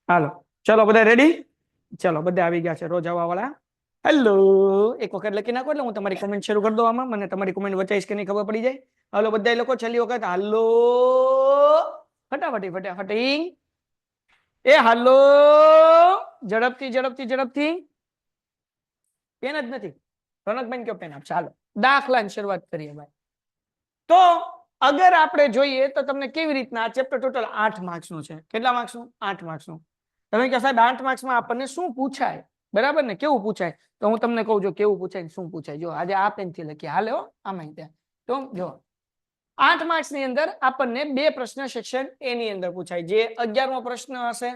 હાલો ચલો બધા રેડી? ચલો બધા આવી ગયા છે રોજ આવવા વાળા. હેલો, એક વખત લખી નાખો એટલે હું તમારી કોમેન્ટ શરૂ કરી દઉં આમાં. મને તમારી કોમેન્ટ વચાઈશ કે નહીં ખબર પડી જાય. હાલો બધા લોકો છેલ્લી વખત હાલો, ફટાફટી ફટાફટી. એ હાલો, ઝડપથી ઝડપથી ઝડપથી. પેન જ નથી. રોનકભાઈ કયો પેન આપશે? હાલો દાખલાની શરૂઆત કરીએ ભાઈ. તો અગર આપણે જોઈએ તો તમને કેવી રીતના આ ચેપ્ટર ટોટલ 8 માર્ક્સનું છે. કેટલા માર્ક્સનું? 8 માર્ક્સનું. તમે કહો સાહેબ 8 માર્ક્સમાં આપણને શું પૂછાય? બરાબર ને, કેવું પૂછાય? તો હું તમને કહું જો કેવું પૂછાય શું પૂછાય. જો આજે આ પેનથી લખીએ, હાલે હો આમાં ત્યાં. તો જો 8 માર્ક્સની અંદર આપણને બે પ્રશ્ન સેક્શન એ ની અંદર પૂછાય, જે 11મો પ્રશ્ન હશે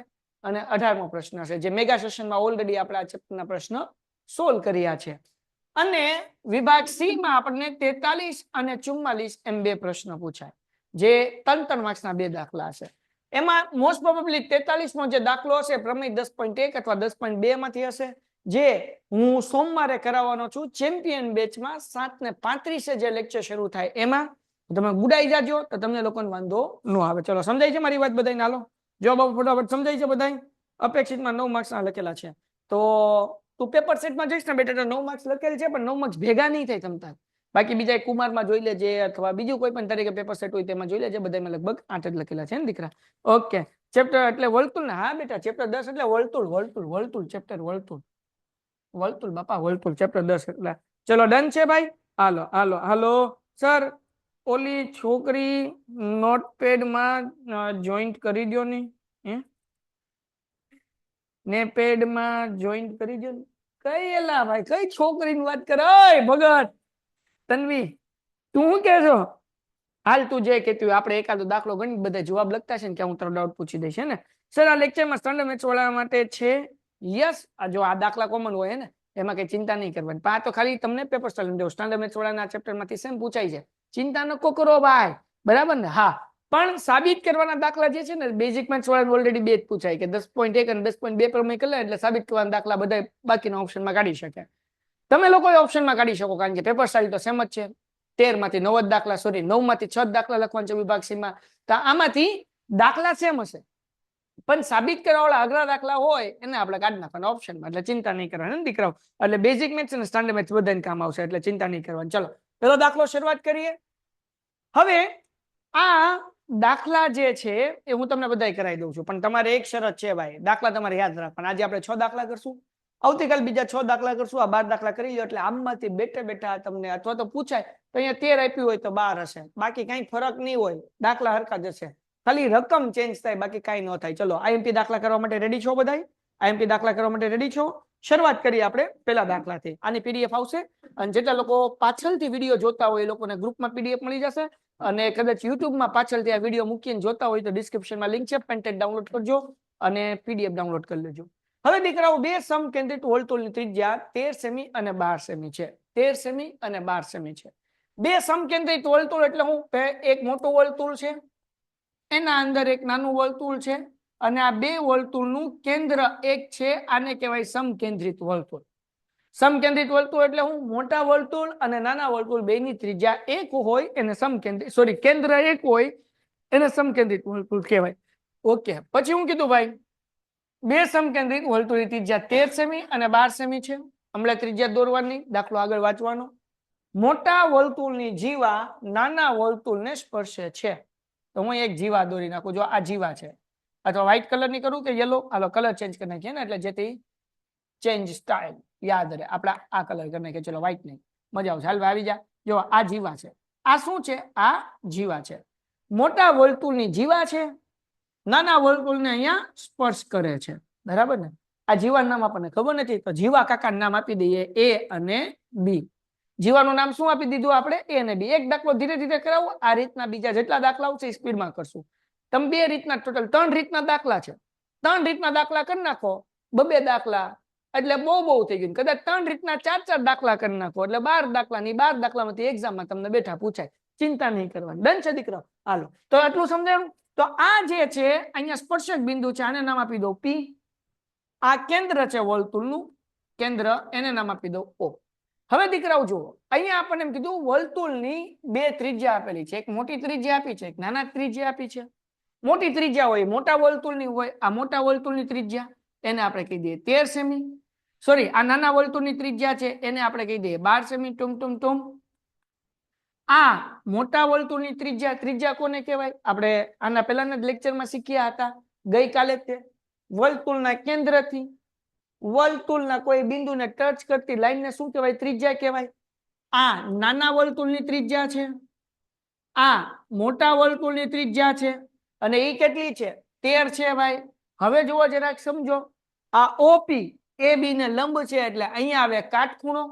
અને 18મો પ્રશ્ન હશે, જે મેગા સેશનમાં ઓલરેડી આપણે આ ચેપ્ટરના પ્રશ્ન સોલ્વ કર્યા છે. અને વિભાગ સી માં આપણને 43 અને 44 એમ બે પ્રશ્ન પૂછાય, જે 3 માર્ક્સના બે દાખલા હશે. એમાં મોસ્ટ પ્રોબેબલી 43મો જે દાખલો હશે પ્રમેય 10.1 અથવા 10.2 માંથી હશે, જે હું સોમવારે કરાવવાનો છું ચેમ્પિયન બેચમાં 7:35 જે લેક્ચર શરૂ થાય એમાં. તમે ગુડાઈ જાજો તો તમને લોકોને વાંધો ન આવે. ચલો સમજાય છે મારી વાત બધાને? હાલો જો બાબુ ફટાફટ સમજાય છે બધાય? અપેક્ષિતમાં 9 માર્ક્સના લખેલા છે. તો તું પેપર સેટમાં જઈશ ને બેટા તો 9 માર્ક્સ લખેલ છે, પણ 9 માર્ક્સ ભેગા નહીં થાય તમતાર. બાકી બીજા કુમારમાં જોઈ લેજે અથવા બીજું કોઈ પણ તરીકે પેપર સેટ હોય તેમાં જોઈ લેજે. બધામાં લગભગ 8 જ લખેલા છે ને દીકરા? ઓકે. ચેપ્ટર એટલે વર્તુળ ને? હા બેટા ચેપ્ટર 10 એટલે વર્તુળ. વર્તુળ વર્તુળ ચેપ્ટર વર્તુળ. વર્તુળ બાપા વર્તુળ ચેપ્ટર 10 એટલે. ચલો ડન છે ભાઈ? હાલો હાલો હાલો સર, ઓલી છોકરી નોટપેડમાં જોઈન્ટ કરી દો ને. ને પેડમાં જોઈન્ટ કરી દો ને. કઈ એલા ભાઈ, કઈ છોકરીની વાત કરે? ભગત તન્વી તું શું કે છો? હાલ તું જે કહેતું આપણે એકાદો દાખલો ગણી બધા જવાબ લખતા છે ને, કે હું તારો ડાઉટ પૂછી દઈશ ને. સર આ લેક્ચરમાં સ્ટાન્ડર્ડ મેથ્સ વાળા માટે છે. યસ, આ જો આ દાખલા કોમન હોય ને એમાં કઈ ચિંતા નહીં કરવાની. પણ આ તો ખાલી તમને પેપર સ્ટાન્ડર્ડ મેથ્સ વાળાના ચેપ્ટરમાંથી સેમ પૂછાય છે. ચિંતા ન કરો ભાઈ, બરાબર ને? હા, પણ સાબિત કરવાના દાખલા જે છે ને બેઝિક મેથ્સ વાળા ઓલરેડી બે જ પૂછાય, કે 10.1 અને 10.2 પ્રમેય કરે એટલે સાબિત કરવાના દાખલા બધા બાકીના ઓપ્શનમાં કાઢી શકે. તમે લોકો ઓપ્શનમાં કાઢી શકો, કારણ કે પેપર સ્ટાઇલ તો સેમ જ છે. 13 માંથી 9 દાખલા, સોરી 9 માંથી 6 દાખલા લખવાના છે વિભાગ સી માં. તો આમાંથી દાખલા સેમ હશે, પણ સાબિત કરવા વાળા અઘરા દાખલા હોય એને આપણે કાઢી નાખવાના ઓપ્શનમાં. એટલે ચિંતા નહીં કરવાની દીકરાઓ. એટલે બેઝિક મેથ્સ અને સ્ટાન્ડર્ડ મેથ્સ બધાને કામ આવશે, એટલે ચિંતા નહીં કરવાની. ચલો પેલો દાખલો શરૂઆત કરીએ. હવે આ દાખલા જે છે એ હું તમને બધાય કરાવી દઉં છું, પણ તમારે એક શરત છે ભાઈ, દાખલા તમારે યાદ રાખવાના. આજે આપણે 6 દાખલા કરશું, આવતીકાલ બીજા 6 દાખલા કરશું. આ 12 દાખલા કરી લો એટલે આમમાંથી બેઠા બેઠા તમને અથવા તો પૂછાય તો અહીંયા 13 આપ્યું હોય તો 12 હશે. બાકી કઈ ફરક નહીં હોય, દાખલા હરખા જશે, ખાલી રકમ ચેન્જ થાય, બાકી કઈ ન થાય. ચલો આઈએમપી દાખલા કરવા માટે રેડી છો બધાય? આઈએમપી દાખલા કરવા માટે રેડી છો? શરૂઆત કરીએ આપણે પેલા દાખલાથી. આની પીડીએફ આવશે, અને જેટલા લોકો પાછળથી વિડીયો જોતા હોય એ લોકોને ગ્રુપમાં પીડીએફ મળી જશે. અને કદાચ યુટ્યુબમાં પાછળથી આ વિડીયો મૂકીને જોતા હોય તો ડિસ્ક્રિપ્શનમાં લિંક છે, પેન ટેટ ડાઉનલોડ કરજો અને પીડીએફ ડાઉનલોડ કરી લેજો. હવે દીકરાઓ બે સમકેન્દ્રિત વર્તુળની ત્રિજ્યા 13 સેમી અને 12 સેમી છે. 13 સેમી અને 12 સેમી છે. બે સમકેન્દ્રિત વર્તુળ એટલે હું, એક મોટું વર્તુળ છે, એના અંદર એક નાનું વર્તુળ છે, અને આ બે વર્તુળનું કેન્દ્ર એક છે. આને કહેવાય સમકેન્દ્રિત વર્તુળ. સમકેન્દ્રિત વર્તુળ એટલે હું, મોટા વર્તુળ અને નાના વર્તુળ બેની ત્રિજ્યા એક હોય એને સમકેન્દ્રિત, સોરી કેન્દ્ર એક હોય એને સમકેન્દ્રિત વર્તુળ કહેવાય. ઓકે, પછી હું કીધું ભાઈ બે સમકેન્દ્રિત વર્તુળની ત્રિજ્યા 13 સેમી અને 12 સેમી છે. હમણાં ત્રિજ્યા દોરવાની, દાખલો આગળ વાંચવાનો. મોટા વર્તુળની જીવા નાના વર્તુળને સ્પર્શે છે. તો હું એક જીવા દોરી નાખું. જો આ જીવા છે, અથવા વ્હાઈટ કલર ની કરું કે યલો? હાલો કલર ચેન્જ કરી નાખીએ ને, એટલે જેથી ચેન્જ સ્ટાઇલ યાદ રહે. આપણે આ કલર કરી નાખીએ. ચલો વ્હાઈટ નહીં, મજા આવશે. હાલ આવી જા. જો આ જીવા છે. આ શું છે? આ જીવા છે. મોટા વર્તુળની જીવા છે, નાના વર્તુળને અહીંયા સ્પર્શ કરે છે, બરાબર ને? આ જીવાનું નામ આપણને ખબર નથી, તો જીવા કાકાનું નામ આપી દઈએ એ અને બી. જીવાનું નામ શું આપી દીધું આપણે? એ અને બી. એક દાખલો ધીરે ધીરે કરાવો, આ રીતના બીજા જેટલા દાખલા આવશે સ્પીડમાં કરશું. તમે બે રીતના ટોટલ 3 રીતના દાખલા છે. 3 રીતના દાખલા કરી નાખો, બે દાખલા એટલે બહુ થઈ ગયું. કદાચ 3 રીતના 4 દાખલા કરી નાખો એટલે 12 દાખલાની 12 દાખલામાંથી એક્ઝામમાં તમને બેઠા પૂછાય. ચિંતા નહીં કરવાની. ડન છે દીકરા? હાલો તો આટલું સમજાયું. તો આ જે છે અહીંયા સ્પર્શક બિંદુ છે, આને નામ આપી દો પી. આ કેન્દ્ર છે વર્તુળનું, કેન્દ્ર, એને નામ આપી દો ઓ. હવે દીકરાઓ જુઓ, અહીંયા આપણને એમ કીધું વર્તુળની બે ત્રિજ્યા આપેલી છે. એક મોટી ત્રિજ્યા આપી છે, એક નાના ત્રિજ્યા આપી છે. મોટી ત્રિજ્યા હોય, મોટા વર્તુળની હોય, આ મોટા વર્તુળની ત્રિજ્યા એને આપણે કહી દઈએ 13 સેમી. સોરી, આ નાના વર્તુળની ત્રિજ્યા છે એને આપણે કહી દઈએ 12 સેમી. ટૂમ. આ મોટા વર્તુળની ત્રિજ્યા કોને કહેવાય? આપણે આના પહેલાના લેક્ચરમાં શીખ્યા હતા ગઈકાલે તે વર્તુળના કેન્દ્રથી વર્તુળના કોઈ બિંદુને ટચ કરતી લાઈનને શું કહેવાય? ત્રિજ્યા કહેવાય. આ નાના વર્તુળની ત્રિજ્યા છે, આ મોટા વર્તુળની ત્રિજ્યા છે, અને એ કેટલી છે? 13 છે ભાઈ. હવે જુઓ જરાક સમજો, આ ઓપી એ બી ને લંબ છે એટલે અહીંયા આવે કાટખૂણો.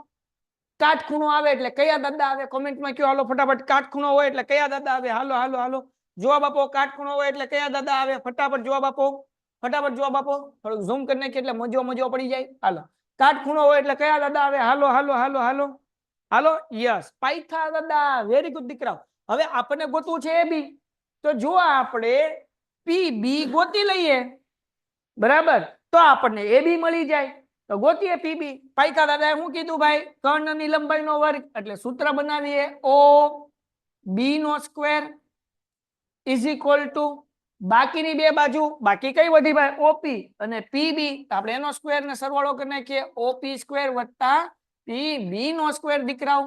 કાટખૂણો આવે એટલે કયા દાદા આવે? કોમેન્ટમાં કયો હાલો ફટાફટ. કાટખૂણો હોય એટલે કયા દાદા આવે? હાલો જવાબ આપો. કાટખૂણો હોય એટલે કયા દાદા આવે? ફટાફટ જવાબ આપો, ફટાફટ જવાબ આપો. થોડુંક ઝૂમ કરી નાખીએ એટલે મજો પડી જાય. હાલો, કાટખૂણો હોય એટલે કયા દાદા આવે? હાલો. યસ, પાયથા દાદા. વેરી ગુડ દીકરાઓ. હવે આપણને ગોતવું છે એ બી. તો જો આપણે પી બી ગોતી લઈએ બરાબર, તો આપણને એ બી મળી જાય. તો ગોતીએ પીબી. પાયથા દાદાએ શું કીધું ભાઈ? કર્ણની લંબાઈનો વર્ગ. એટલે સૂત્ર બનાવીએ ઓ બી નો સ્ક્વેર ઇઝ ઇક્વલ ટુ બાકીની બે બાજુ, બાકી કઈ વધી ભાઈ? ઓપી અને પીબી. આપણે એનો સ્ક્વેર ને સરવાળો કરી નાખીએ ઓપી સ્ક્વેર વત્તા પીબી નો સ્ક્વેર. દીકરાઓ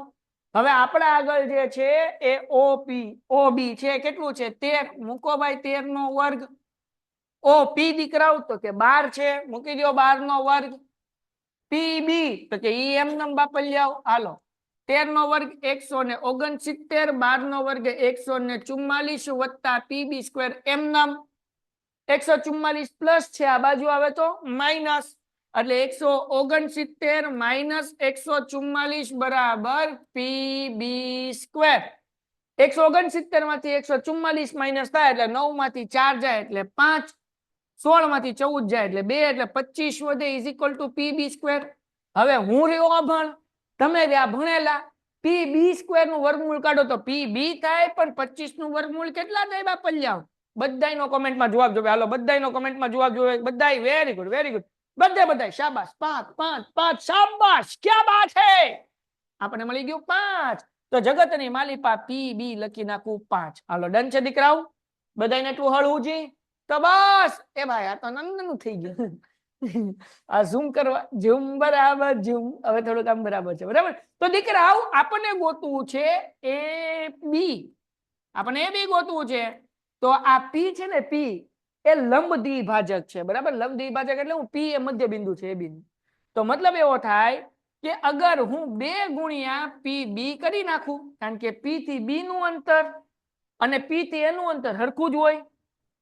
હવે આપણા આગળ જે છે એ ઓબી છે, કેટલું છે? 13. મૂકો ભાઈ 13 નો વર્ગ. ઓપી દીકરાઓ તો કે 12 છે, મૂકી દો 12 નો વર્ગ. પીબી તો કે ઈ એમ નમ બાપલિયાઓ. હાલો, 13 નો વર્ગ 169, 12 નો વર્ગ 144 વત્તા પીબી સ્ક્વેર એમ નમ 144 પ્લસ છે, આ બાજુ આવે તો માઇનસ, એટલે 169 માઇનસ 144 બરાબર પીબી સ્ક્વેર. 169 માંથી 144 માઇનસ થાય એટલે 9 માંથી 4 જાય એટલે 5, 16 માંથી 14 જાય એટલે 2, એટલે 25 વધે is equal two PB square. હવે હું રહ્યો અભણ, તમે રહ્યા ભણેલા. પીબી સ્ક્વેર નું વર્ગમૂળ કાઢો તો પીબી થાય, પણ 25 નું વર્ગમૂળ કેટલા થાય બાપલિયાઓ? બધાયનો કોમેન્ટમાં જવાબ જોવે. હાલો, બધાયનો કોમેન્ટમાં જવાબ જોવે. બધાય વેરી ગુડ. બધાય શાબાશ. 5 શાબાશ, ક્યા બાત હે. આપણે મળી ગયું 5. તો જગતની માલિપા પીબી લખી નાખું 5. હાલો, ડન છે દીકરાઓ? બધાયને એટલું હળવું જી? તો બસ એ ભાઈ આ તો નંદનું થઈ ગયું. આ ઝૂમ કરવા ઝૂમ બરાબર ઝૂમ. હવે થોડું કામ બરાબર છે બરાબર. તો દીકરાઓ આપણને ગોતવું છે એ બી. આપણને એ બી ગોતવું છે. તો આ પી છે ને, પી એ લંબ દ્વિભાજક છે બરાબર. લંબ દ્વિભાજક એટલે હું પી એ મધ્ય બિંદુ છે એ બી. તો મતલબ એવો થાય કે અગર હું 2 ગુણ્યા પી બી કરી નાખું, કારણ કે પી થી બી નું અંતર અને પી થી એ નું અંતર હરખું જ હોય.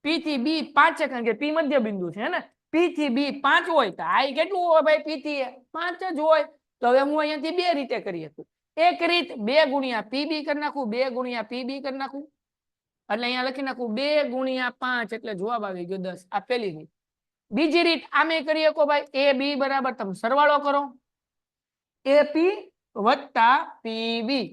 પી થી બી 5 છે, કારણ કે પી મધ્ય બિંદુ છે ને. પી થી બી 5 હોય તો આ કેટલું હોય ભાઈ? પી થી 5 જ હોય. તો હવે હું અહીંયાથી બે રીતે કરી શકું. એક રીત 2 ગુણ્યા પીબી કરી નાખું, 2 ગુણ્યા પીબી કરી નાખું, એટલે અહીંયા લખી નાખું 2 ગુણ્યા 5 એટલે જવાબ આવી ગયો 10. આ પહેલી રીત. બીજી રીત આમે કરી શકો ભાઈ. એ બી બરાબર તમે સરવાળો કરો, એપી વત્તા પીબી,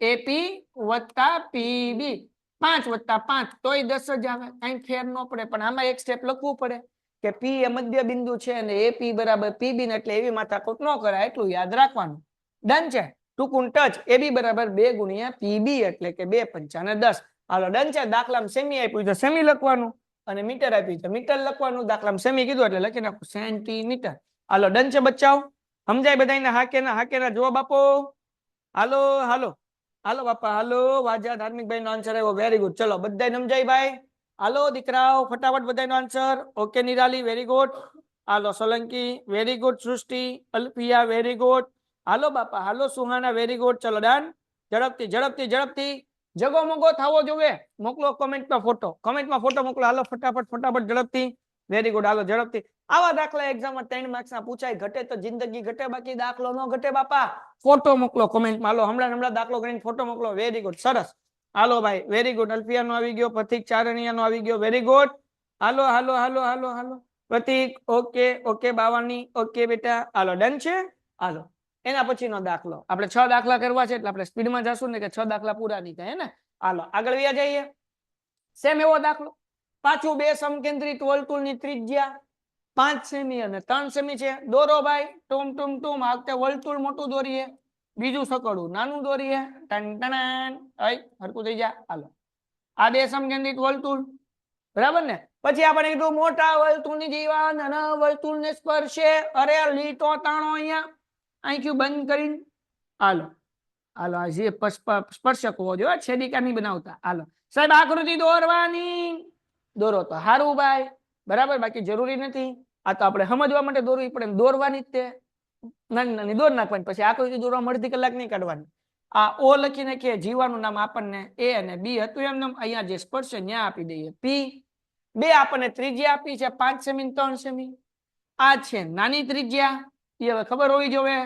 એપી વત્તા પીબી. 5 વત્તા 5 તોય 10 જ આવે, કઈ ફેર ન પડે. પણ આમાં એક સ્ટેપ લખવું પડે કે પી એ મધ્ય બિંદુ છે અને એપી બરાબર પીબી ને, એટલે એવી માથાકૂટ ન કરાય, એટલું યાદ રાખવાનું. ડન છે? ટૂંકું ટચ. એબી બરાબર 2 ગુણ્યા પીબી એટલે કે 2 પંચા ને 10. હાલો, ડન છે? દાખલામાં સેમી આપ્યું તો સેમી લખવાનું, અને મીટર આપ્યું તો મીટર લખવાનું. દાખલામાં સેમી કીધું એટલે લખી નાખું સેન્ટીમીટર. હાલો, ડન છે બચ્ચાઓ? સમજાય બધાને? હાકેના જવાબ આપો. હાલો બાપા, હાલો. વાજા ધાર્મિકભાઈ નો આન્સર આવ્યો. Very good. ચલો બધાય સમજાય ભાઈ? હાલો દીકરાઓ, ફટાફટ બધાનો answer. Okay Nirali, very good. હાલો Solanki, very good. Srishti, Alpiya, very good. હાલો બાપા, હાલો સુહાના, વેરી ગુડ. ચલો ડન. ઝડપથી જગો મગો થવો જોઈએ. મોકલો કોમેન્ટમાં ફોટો, મોકલો. હાલો ફટાફટ ઝડપથી. Very good. હાલો ઝડપથી. આવા દાખલા એક્ઝામમાં 3 માર્ક્સ ના પૂછાય. ઘટે તો જિંદગી ઘટે, બાકી દાખલો ન ઘટે બાપા. ફોટો મોકલો કોમેન્ટમાં. હાલો, હમણાં દાખલો કરીને ફોટો મોકલો. વેરી ગુડ, સરસ. હાલો ભાઈ, વેરી ગુડ. અલ્ફિયા નો આવી ગયો, પ્રતિક ચારણિયા નો આવી ગયો. Very good. હાલો પ્રતિક. ઓકે બાવાની. ઓકે બેટા. હાલો, ડન છે? હાલો, એના પછીનો દાખલો. આપણે 6 દાખલા કરવા છે એટલે આપણે સ્પીડમાં જશું ને કે 6 દાખલા પૂરા નહીં થાય, હે ને? હાલો આગળ વ્યા જઈએ. સેમ એવો દાખલો. પાછું 2 સમકેન્દ્રિત વર્તુળની ત્રિજ્યા 5 સેમી અને 3 સેમી છે. દોરો ભાઈ. ટૂમ. આ વખતે વર્તુળ મોટું દોરીએ, બીજું સકડું નાનું દોરીએ. Ton ton. હરકું થઈ જા. હાલો, આ 2 સમકેન્દ્રિત વર્તુળ બરાબર ને? પછી આપણે કીધું મોટા વર્તુળની જીવા નાના વર્તુળને સ્પર્શે. અરે લીટો તાણો અહીંયા આંખ્યું બંધ કરીને. હાલો હાલો, આ જે સ્પર્શક હોવો જોઈએ, છેદિકા નહીં બનાવતા. હાલો સાહેબ આકૃતિ દોરવાની, દોરો તો હારું ભાઈ, બરાબર, બાકી જરૂરી નથી. આ તો આપણે સમજવા માટે દોરવી પડે, દોરવાની જ તે નાની નાની દોર નાખવાની, પછી આકૃતિ દોરવા અડધી કલાક નહીં કાઢવાની. આ ઓ લખીને કે જીવાનું નામ આપણને એ અને બી હતું એમ નામ, અહીંયા જે સ્પર્શ ત્યાં આપી દઈએ પી. બે આપણને ત્રિજ્યા આપી છે 5 સેમી 3 સેમી. આ છે નાની ત્રિજ્યા, એ હવે ખબર હોવી જોઈએ.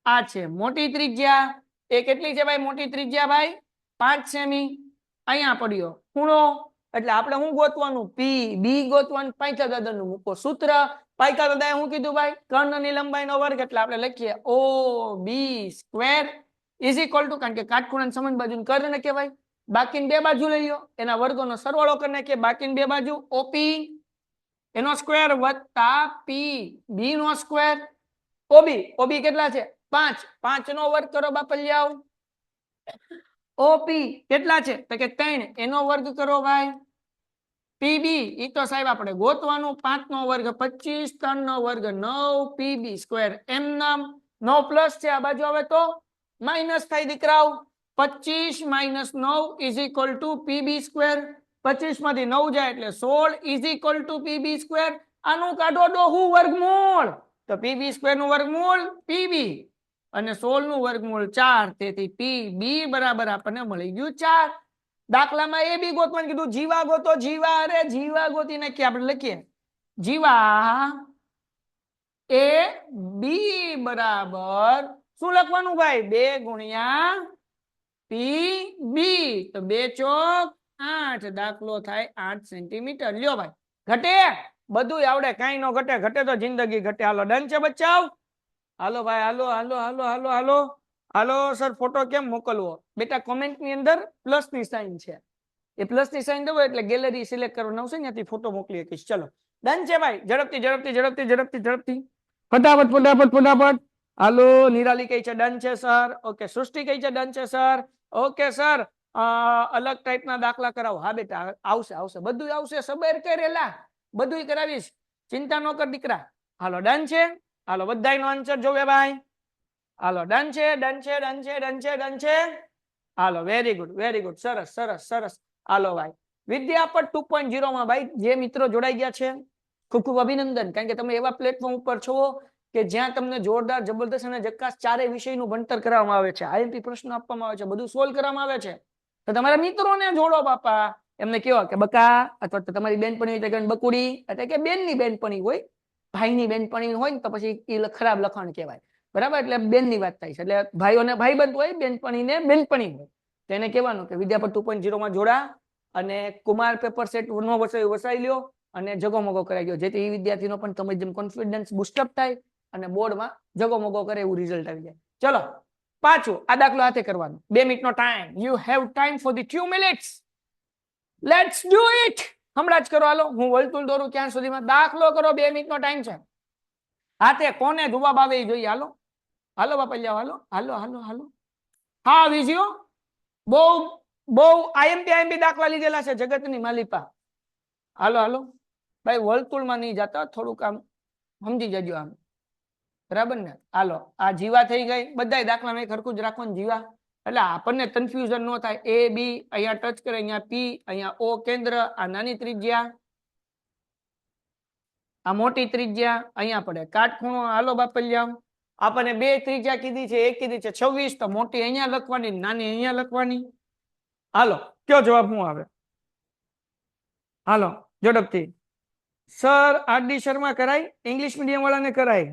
આ છે મોટી ત્રિજ્યા, એ કેટલી છે ભાઈ મોટી ત્રિજ્યા ભાઈ? 5 સેમી. અહીંયા પડ્યો ખૂણો, એટલે આપણે શું ગોતવાનું? પી બી ગોતવાનું. પાયથાગોરસનું મૂકો સૂત્ર. પાયથાગોરસે શું કીધું ભાઈ? કર્ણની લંબાઈનો વર્ગ, એટલે આપણે લખીએ ઓ બી સ્ક્વેર ઇઝ ઇક્વલ ટુ, કારણ કે કાટખૂણાની સમાન બાજુ કર્ણ કહેવાય, બાકીની બે બાજુ લઈ લો, એના વર્ગોનો સરવાળો કરીને કે બાકીની બે બાજુ ઓપી એનો સ્ક્વેર વત્તા પી બી નો સ્ક્વેર. ઓબી ઓબી કેટલા છે? 5. 5 નો વર્ગ કરો બાપલિયાઓ. ઓપી કેટલા છે? તો કે 3, એનો વર્ગ કરો ભાઈ. પીબી ઈ તો સાહેબ આપણે ગોતવાનું. 5 નો વર્ગ 25, 3 નો વર્ગ 9, પીબી સ્ક્વેર એમ નામ. 9 પ્લસ છે આ બાજુ, હવે તો માઇનસ થાય દીકરાઓ. 25 minus 9 is equal two PB square. 25 માંથી 9 જાય એટલે 16 is equal two PB square. આનું કાઢો ડોહું વર્ગમૂળ, તો પીબી સ્ક્વેર નું વર્ગમૂળ પીબી અને 16 નું વર્ગમૂળ 4, તેથી પીબી બરાબર આપણને મળી ગયું 4. દાખલામાં એ બી ગોતવાનું કીધું, જીવા ગોતો. જીવા, અરે જીવા ગોતી નાખીએ, આપણે લખીએ જીવા એ બી બરાબર શું લખવાનું ભાઈ? 2 ગુણ્યા પી બી, તો 2 ચોક 8, દાખલો થાય 8 સેન્ટીમીટર. લ્યો ભાઈ, ઘટે? બધું આવડે, કઈ નો ઘટે. ઘટે તો જિંદગી ઘટે. હાલો ડન છે બચ્ચાઓ? હાલો ભાઈ, હાલો હાલો હાલો હાલો હાલો હાલો. સર ફોટો કેમ મોકલવો? બેટા કોમેન્ટ ની અંદર પ્લસ ની સાઇન છે, એ પ્લસ ની સાઇન દો એટલે ગેલેરી સિલેક્ટ કરવાનું આવશે, ત્યાંથી ફોટો મોકલી શકીશ. ચલો ડન છે ભાઈ? ઝડપથી ઝડપથી ઝડપથી ઝડપથી ઝડપથી ફટાફટ ફટાફટ ફટાફટ. હાલો નિરાલી કઈ છે? ડન છે સર. ઓકે સૃષ્ટિ કઈ છે? ડન છે સર. ઓકે સર અલગ ટાઈપના દાખલા કરાવો. હા બેટા આવશે આવશે, બધું આવશે. સબર કરેલા બધું કરાવીશ, ચિંતા ન કર દીકરા. હાલો ડન છે? હાલો બધાયનો આન્સર જોવે ભાઈ. હાલો ડન છે ડન છે ડન છે ડન છે ડન છે. હાલો વેરી ગુડ વેરી ગુડ, સરસ સરસ સરસ. હાલો ભાઈ વિદ્યાપટ 2.0 માં ભાઈ જે મિત્રો જોડાઈ ગયા છે ખૂબ ખૂબ અભિનંદન, કારણ કે તમે એવા પ્લેટફોર્મ ઉપર છો કે જ્યાં તમને જોરદાર જબરદસ્ત અને જક્કાસ ચારેય વિષયનું ભણતર કરવામાં આવે છે, આઈએમપી પ્રશ્નો આપવામાં આવે છે, બધું સોલ્વ કરવામાં આવે છે. તો તમારા મિત્રોને જોડો બાપા, એમને કેવા કે બકા, અથવા તો તમારી બેનપણી હોય તો બકુડી, એટલે કે બેનની બેનપણી હોય, ભાઈની બેનપણી હોય ને તો પછી એ ખરાબ લખાણ કહેવાય, બરાબર? એટલે બેનની વાત થાય છે, એટલે ભાઈઓને ભાઈબંધ હોય, બેનપણીને બેનપણી હોય, તો એને કહેવાનું કે વિદ્યાપટ 2.0 માં જોડા અને કુમાર પેપર સેટ નો વસાઈ લ્યો અને જગોમગો કરાવી દો, જેથી એ વિદ્યાર્થીનો પણ તમે જેમ કોન્ફિડન્સ બુસ્ટઅપ થાય અને બોર્ડમાં જગોમગો કરે એવું રિઝલ્ટ આવી જાય. ચલો પાછું આ દાખલો હાથે કરવાનો, 2 મિનિટનો time. You have time for the 2 minutes. Let's do it. હમણાં જ કરો. હાલો હું વર્તુળ દોરું ક્યાં સુધીમાં દાખલો કરો. 2 મિનિટનો ટાઈમ છે. હાથે કોને જવાબ આવે એ જોઈએ. હાલો હાલો બાપા જાઓ. હાલો હાલો હાલો હાલો. હા વિજયો બહુ બહુ આઈએમપી દાખલા લીધેલા છે જગતની માલિપા. હાલો હાલો ભાઈ વર્તુળમાં નહીં જતા, થોડુંક આમ સમજી જજો આમ, બરાબર ને? હાલો આ જીવા થઈ ગઈ, બધા દાખલા મેં ખરખું જ રાખવાનું જીવા, એટલે આપણને કન્ફ્યુઝન ન થાય. એ બી અહીંયા ટચ કરે, અહીંયા પી, અહીંયા ઓ કેન્દ્ર, આ નાની ત્રિજ્યા, આ મોટી ત્રિજ્યા, અહીંયા પડે કાટખૂણો. હાલો બાપલિયા આપણને 2 ત્રિજ્યા કીધી છે, એક કીધી છે 26, તો મોટી અહીંયા લખવાની, નાની અહીંયા લખવાની. હાલો કયો જવાબ શું આવે? હાલો ઝડપથી. સર આરડી શર્મા કરાય, ઇંગ્લિશ મીડિયમ વાળાને કરાય.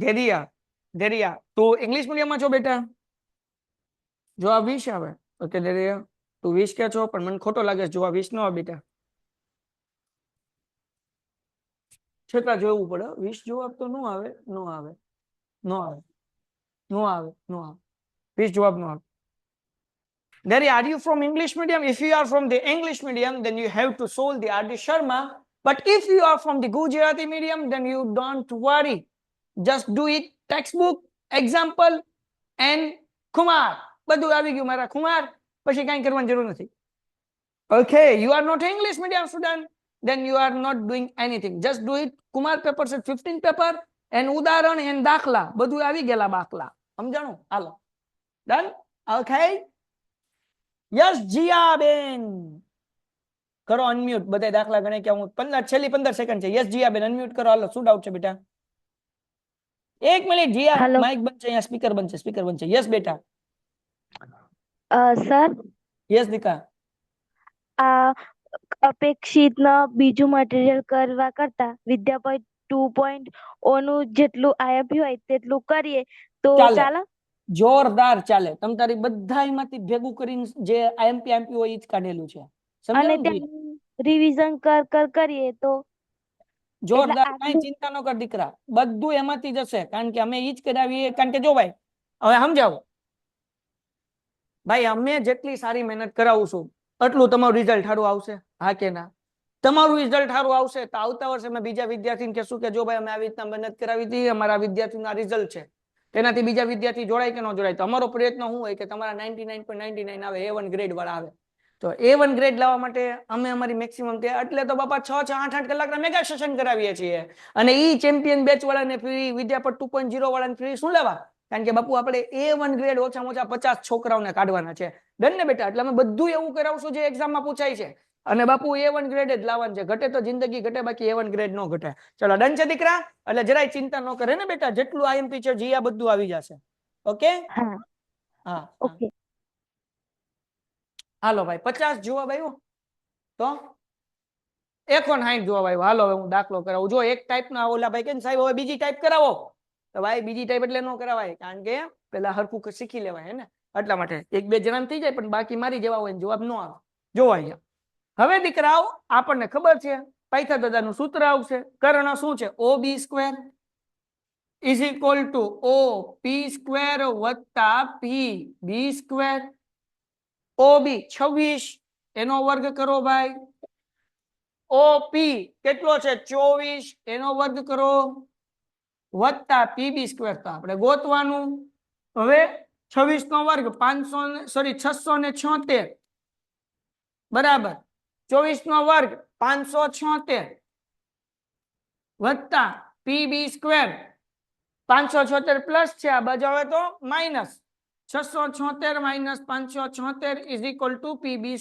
ધેરિયા ધેરિયા તું ઇંગ્લિશ મીડિયમમાં છો બેટા? જવાબ 20 આવે. ઓકે ધેરિયા તું 20 કે છો, પણ મને ખોટો લાગે છે, જવાબ 20 નો આવે બેટા. છતાં જોવું પડે, 20 જવાબ તો નો આવે, નો આવે, નો આવે, નો આવે, નો આવે, 20 જવાબ નો આવે. Dari, are you from English medium? If you are from the English medium, then you have to solve the R.D. Sharma. But if you are from the Gujarati medium, then you don't worry. Just do it. Textbook, example, and Kumar. બધું આવી ગયું મારા કુમાર, પછી કઈ કરવાની જરૂર નથી. Okay, you are not English medium student. then you are not doing anything. Just do it. Kumar paper set 15 paper and ઉદાહરણ and દાખલા બધું આવી ગયેલા બાકલા સમજાણું હાલો ડન ઓકે યસ જીયા બેન કરો અનમ્યુટ બધા દાખલા ગણે કે હું 15 સેકન્ડ છે યસ જીયા બેન અનમ્યુટ કરો હાલો શું ડાઉટ છે બેટા એક મિનિટ જીયા માઇક બંધ છે અહીંયા સ્પીકર બંધ છે યસ બેટા સર યસ દીકા આ અપેક્ષિત બીજું મટીરીયલ કરવા કરતા વિદ્યાપોઈન્ટ 2.0 નું જેટલું આઈએમપી હોય તેટલું કરીએ તો ચાલે જોરદાર ચાલે તમ તારી બધાયમાંથી ભેગું કરીને જે આઈએમપી હોય ઈ જ કાઢેલું છે અને રિવિઝન કરીએ તો જોરદાર કાઈ ચિંતા ન કર દીકરા બધું એમાંથી જશે કારણ કે અમે ઈ જ કરાવીએ કારણ કે જો ભાઈ હવે સમજાવો ભાઈ અમે જેટલી સારી મહેનત કરાવું છું એટલું તમારું રિઝલ્ટ સારું આવશે હા કે ના તમારું રિઝલ્ટ સારું આવશે તો આવતા વર્ષે અમે બીજા વિદ્યાર્થીને કહેશું કે જો ભાઈ અમે આવી રીતના મહેનત કરાવી હતી અમારા વિદ્યાર્થીના રિઝલ્ટ છે તેનાથી બીજા વિદ્યાર્થી જોડાય કે ન જોડાય તો અમારો પ્રયત્ન શું હોય કે તમારા 99.99 આવે A1 ગ્રેડ વાળા આવે તો A1 ગ્રેડ લાવવા માટે અમે અમારી મેક્સિમમ એટલે તો બાપા 6 8 કલાકના મેગા સેશન કરાવીએ છીએ અને ઈ ચેમ્પિયન બેચ વાળાને ફ્રી વિદ્યાપટ 2.0 વાળાને ફ્રી શું લેવા કારણ કે બાપુ આપણે A1 ગ્રેડ ઓછામાં ઓછા 50 છોકરાઓને કાઢવાના છે ડન ને બેટા એટલે અમે બધું એવું કરાવશું જે એક્ઝામમાં પૂછાય છે અને બાપુ A1 ગ્રેડ જ લાવવાનું છે ઘટે તો જિંદગી ઘટે બાકી A1 ગ્રેડ નો ઘટે ચલો ડન છે દીકરા એટલે જરાય ચિંતા ન કરે ને બેટા જેટલું આઈએમપી છે જી આ બધું આવી જશે ઓકે હા ઓકે હાલો ભાઈ 50 જવાબ આવ્યો તો 160 જવાબ આવ્યો હાલો હવે હું દાખલો કરાવું જો એક ટાઈપ ના ઓલા ભાઈ કે સાહેબ હવે બીજી ટાઈપ કરાવો તો ભાઈ બીજી ટાઈપ એટલે ન કરાવાય કારણ કે પેલા હરખું શીખી લેવાય હે ને એટલા માટે એક બે જણા થઈ જાય પણ બાકી મારી જેવા હોય જવાબ ન આવે જોવા અહીંયા હવે દીકરાઓ આપણને ખબર છે પાયથાગોરસનું સૂત્ર આવશે કર્ણ શું છે OB² is equal two OP² વત્તા PB². OB 26 એનો વર્ગ કરો ભાઈ OP કેટલો છે 24 એનો વર્ગ કરો વત્તા PB² તો આપણે ગોતવાનું હવે 26 નો વર્ગ 676 બરાબર 24 નો વર્ગ 576 વત્તા PB² 576 પ્લસ છે આ બાજુ આવે તો minus 676 minus 576 is equal two PB².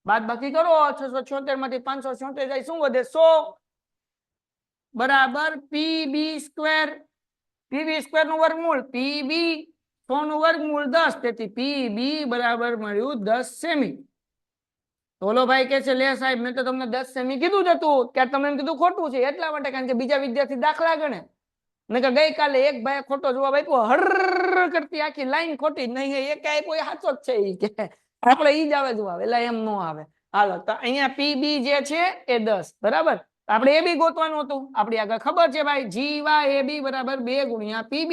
બાદ બાકી કરો 676 માંથી 576 જાય શું વધે 100 બરાબર PB². PB² નું વર્ગમૂળ PB 100 નું વર્ગમૂળ 10 તેથી PB બરાબર મળ્યું 10 સેમી. ઓલો ભાઈ કે છે લે સાહેબ મેં તો તમને 10 સેમી કીધું જ હતું કે તમે એમ કીધું ખોટું છે એટલા માટે કારણ કે બીજા વિદ્યાર્થી દાખલા ગણે નકર ગઈકાલે એક ભાઈ ખોટો જવાબ આપ્યો હર કરતી આખી લાઈન ખોટી નહીં એક આપ્યો એ સાચો જ છે ઈ કે આપણે ઈ જ આવે જવાબ એટલે એમ નો આવે હાલો તો અહીંયા PB જે છે એ 10 બરાબર આપણે AB ગોતવાનું હતું આપણી આગળ ખબર છે ભાઈ GYAB બરાબર 2 ગુણ્યા PB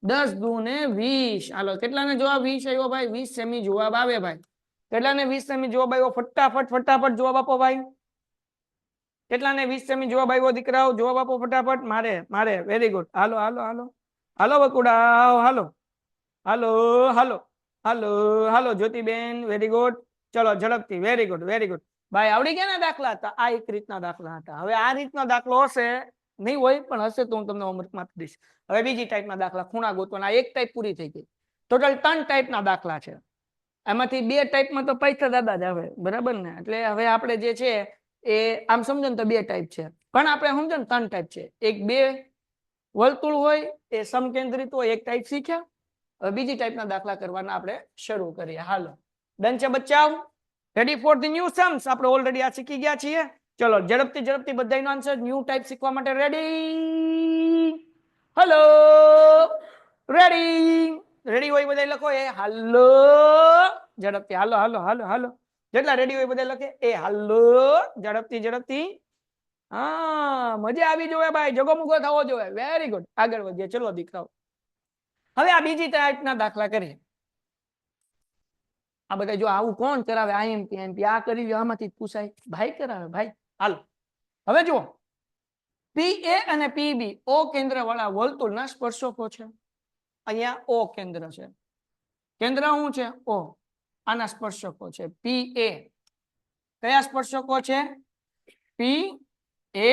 10 દુને 20 હાલો કેટલાને જવાબ 20 આવ્યો ભાઈ 20 સેમી જવાબ આવે ભાઈ કેટલાને 20 સેમી જવાબ આવ્યો ફટાફટ જવાબ આપો ભાઈ કેટલાને 20 સેમી જવાબ આવ્યો દીકરાઓ જવાબ આપો ફટાફટ મારે વેરી ગુડ હાલો હાલો હાલો હાલો બકુડા હાલો હાલો હાલો હાલો હાલો જ્યોતિબેન વેરી ગુડ ચલો ઝડપથી વેરી ગુડ ભાઈ આવડી ગયા ને દાખલા હતા આ એક રીતના દાખલા હતા હવે આ રીતનો દાખલો હશે નહીં હોય પણ હશે તો હું તમને હોમવર્કમાં આપી દઈશ હવે બીજી ટાઈપના દાખલા ખૂણા ગોતવાના એક ટાઈપ પૂરી થઈ ગઈ ટોટલ 3 ટાઈપના દાખલા છે એમાંથી 2 ટાઈપમાં તો પૈસા દાદા જ આવે બરાબર ને એટલે હવે આપણે જે છે એ આમ સમજો ને તો 2 ટાઈપ છે પણ આપણે સમજો ને 3 ટાઈપ છે એક 2 વર્તુળ હોય એ સમકેન્દ્રિત હોય એક ટાઈપ શીખ્યા હવે બીજી ટાઈપના દાખલા કરવાના આપણે શરૂ કરીએ હાલો ડન છે બચ્ચાઓ ready for the new sums આપણે ઓલરેડી આ શીખી ગયા છીએ ચલો ઝડપથી બધાનો આન્સર ન્યુ ટાઈપ શીખવા માટે રેડી હેલો રેડી હોય બધા લખો એ હાલો ઝડપથી હાલો હાલો હાલો હાલો જેટલા રેડી હોય બધા લખે એ હાલો ઝડપથી હા મજા આવી જોવે ભાઈ જગો મુગો થવો જોઈએ વેરી ગુડ આગળ વધીએ ચલો દીકરાઓ હવે આ બીજી ટાઈપના દાખલા કરીએ આ બધા જો આવું કોણ કરાવે IMP આ કરી આમાંથી પૂછાય ભાઈ કરાવે ભાઈ હાલો હવે જુઓ PA અને PB O કેન્દ્ર વાળા વર્તુળના સ્પર્શકો છે અહીંયા O કેન્દ્ર છે કેન્દ્ર શું છે O આના સ્પર્શકો છે PA કયા સ્પર્શકો છે પી એ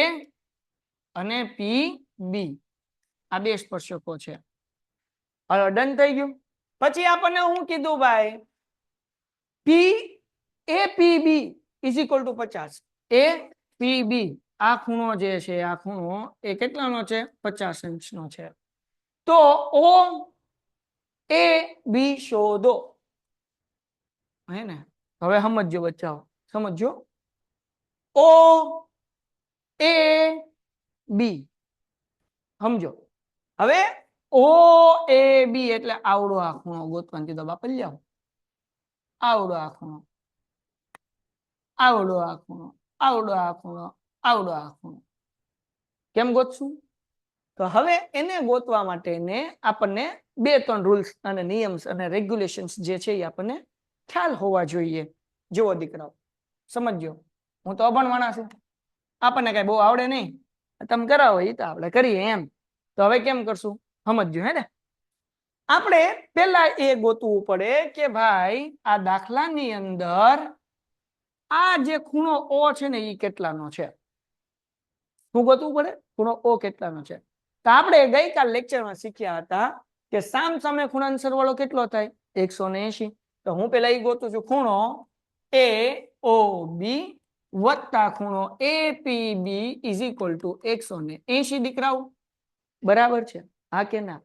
અને પી બી આ બે સ્પર્શકો છે. હવે ડન થઈ ગયું. પછી આપણને શું કીધું ભાઈ, પી એ પી બી ઇઝ ઇક્વલ ટુ 50. એ પી બી આ ખૂણો જે છે આ ખૂણો એ કેટલાનો છે? 50 અંશનો છે. તો ઓ એ બી શોધો. હે ને? હવે સમજો બચ્ચાઓ, સમજો. ઓ એ બી સમજો. હવે ઓ એ બી એટલે આવડો આ ખૂણો ગોતવાનો કીધો બાપા. જાઓ આવડો આ ખૂણો, આવડો આ ખૂણો, આવડો આ ખૂણો, આવડો આ ખૂણો. કેમ ગોતશું? તો હવે એને ગોતવા માટેને આપણને 2-3 રૂલ્સ અને નિયમ્સ અને રેગ્યુલેશન્સ જે છે એ આપણને ખ્યાલ હોવા જોઈએ. જુઓ દીકરાઓ, સમજો. હું તો અભણ માણસ છું, આપણને કઈ બહુ આવડે નહીં, તમે કરાવો એ તો આપણે કરીએ એમ. તો હવે કેમ કરશું સમજો. હે ને? આપણે પેલા એ ગોતવું પડે કે ભાઈ આ દાખલાની અંદર આ જે ખૂણો ઓ છે ને એ કેટલાનો છે. શું ગોતવું પડે? ખૂણો ઓ કેટલાનો છે. તો આપણે ગઈકાલ લેક્ચરમાં શીખ્યા હતા કે સામ સામે ખૂણાનો સરવાળો કેટલો થાય? 180. તો હું પેલા એ ગોતું છું ખૂણો એ ઓ બી વત્તા ખૂણો એ પી બી ઇઝ ઇક્વલ ટુ 180. દીકરાઓ બરાબર છે? હા કે ના?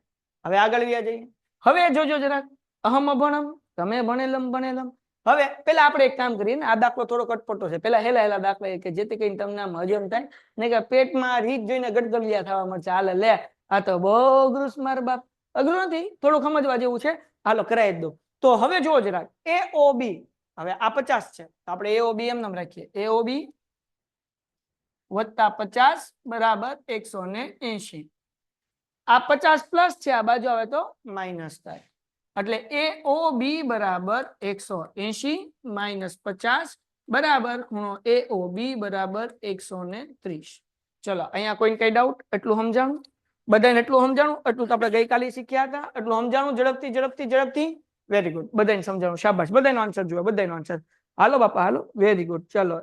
હવે આગળ વ્યા જઈએ. હવે જોજો જરાક, અહમ અભણમ, તમે ભણેલમ ભણેલમ. હવે પેલા આપણે એક કામ કરીએ ને, આ દાખલો થોડો કટપટો છે, પેલા હેલા દાખલા કે જેથી કરીને તમને આમ હજમ થાય ને, કે પેટમાં રીત જોઈને ગટગલિયા થવા મળશે. હાલે લે, આ તો બહુ અઘરું છે મારા બાપ. અઘરું નથી, થોડું સમજવા જેવું છે. હાલો કરાવી દો. તો હવે જો જરાક એ ઓ બી, હવે આ 50 છે તો આપણે એ ઓ બી એમ નામ રાખીએ. એ ઓ બી વત્તા 50 બરાબર 180. આ 50 પ્લસ છે, આ બાજુ આવે તો માઇનસ થાય. એટલે એ ઓ બી બરાબર 180 માઇનસ 50 બરાબર ખૂણો એ ઓ બી બરાબર 130. ચલો અહીંયા કોઈને કઈ ડાઉટ? એટલું સમજાણું? બધાને એટલું સમજાણું? એટલું તો આપણે ગઈકાલે શીખ્યા હતા. એટલું સમજાણું? ઝડપથી ઝડપથી ઝડપથી. વેરી ગુડ, બધાને સમજાણું. શાબાશ, બધાનો આન્સર જોવે, બધાનો આન્સર. હાલો બાપા હાલો, વેરી ગુડ. ચલો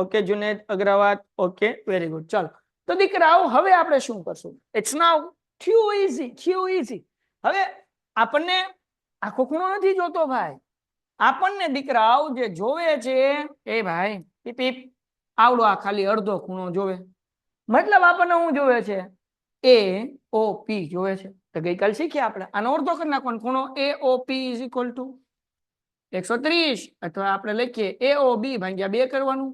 okay Junaid Agrawal, okay very good. ચાલો તો દીકરાઓ હવે આપણે શું કરશું? It's now through easy. હવે આપણને આખો ખૂણો નથી જોતો ભાઈ, આપણને દીકરાઓ જે જોવે છે એ ભાઈ પીપ આવડો આ ખાલી અડધો ખૂણો જોવે. મતલબ આપણને શું જોવે છે? એ ઓ પી જોવે છે. તો ગઈકાલ શીખ્યા આપણે આનો અડધો કરી નાખવાનો. ખૂણો એ ઓ પી ઇઝ ઇક્વલ ટુ 130, અથવા આપણે લખીએ એ ઓ બી ભાગ્યા 2 કરવાનું.